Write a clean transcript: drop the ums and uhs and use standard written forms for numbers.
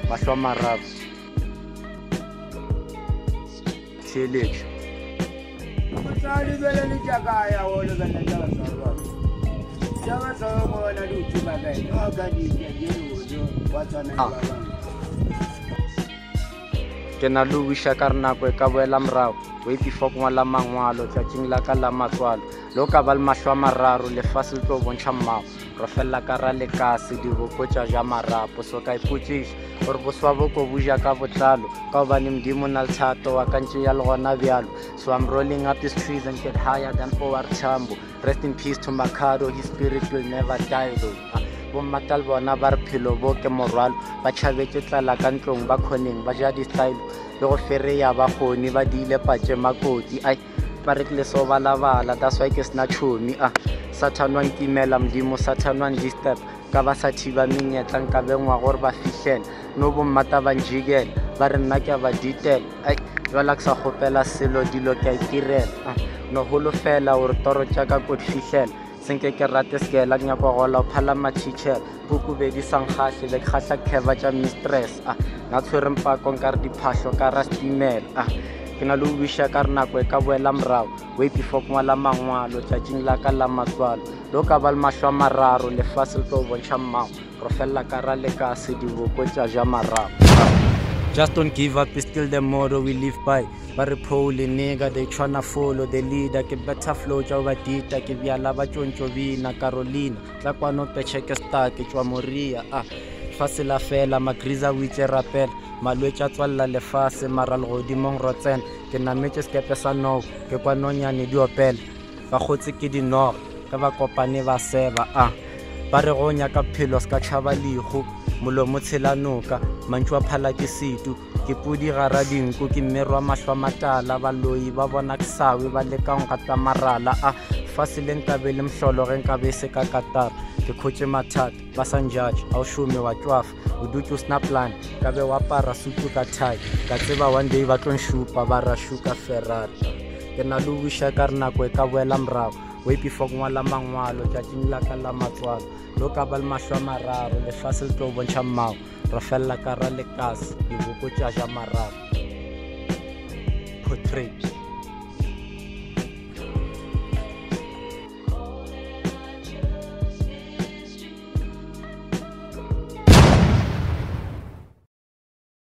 mahlo a mararo theeletša ke na le wiša ka re nako e ka boela morago way before ke ngwala mangwalo tšatšing la ka la matswalo le o ka ba le mahlo a mararo lefase le tlo bontšha mmago re felela ka ra lekase diboko tša ja marapo so ka ipotšiša gore boswa bo ko buja ka botlalo ka gobane modimo na le thato wa kantše ya le gona bjalo so I'm rolling up these trees and get higher than Howard Tambo. Rest in peace to Makado, his spirit will never die though. Bommatale bona ba re phelo bo ke morwalo ba tšhabetše tlala ka ntlong ba kgoneng ba ja distailo le go fereya ba kgone ba diile patše makoti ai ba rekile so balabala that's why ke sena tšhomi Satan wa ntimela modimo Satan wa ndistep ka ba sa thiba menyetla nka bengwa gore ba fihlele no bommata ba njikela ba re nna ke a ba ditela ai jwala ke sa kgopela selo dilo ke a itirela no holofela gore toro tša ka ko di fihlela senke ke rate sekela ke nyako gola o phala matitšhela bokobedi sankgahle le ke kgahla kheva tša mistress na tshwere mpako nka re diphahlo ka ra stimela ke na le o wiša ka re nako e ka boela morago way before ke ngwala mangwalo tšatšing la ka la matswalo le o ka ba le mahlo a mararo lefase le tlo bontšha mmago re felela ka ra lekase diboko tša ja marapo. Just don't give up, it's still the motto we live by. But repole nigga, they tryna follow the leader. Ke better flow tja ba dita, ke biala ba tjontsho bina Carolina. Tla kwa no peche ke sta ke tšwa Moria. Fasela fela magriza witse rapela. Malwetša tswalla lefase mara le godimong rotsena. Ke nametše skepe sa no, ke kwa nonyane di opela. Ba gotse ke di nog, ke ba kopane ba seba. Ba re go nyaka phelo ska tšhaba ligo. Molomo tshela noka mantšu a phala ke setu ke pudi gara dinku ke mmerwa mahlo a matala baloi ba bona ke sawe ba leka go gata marala fase le nkabe le mhlolo ge nkabe se ka katara ke khotše mathata ba sa njudge a o šome wa tšwafa o dutse o sena plan ka be wa para sutu ka thai ka tseba one day ba tlo nšupa ba ra šuka Ferrari ke na le o wiša ka re nako e ka boela morago way before ke ngwala mangwalo tšatšing la ka la matswalo lo ka ba le mahlo a mararo lefase le tlo bontšha mmago re felela ka ra lekase diboko tša ja mararo portrait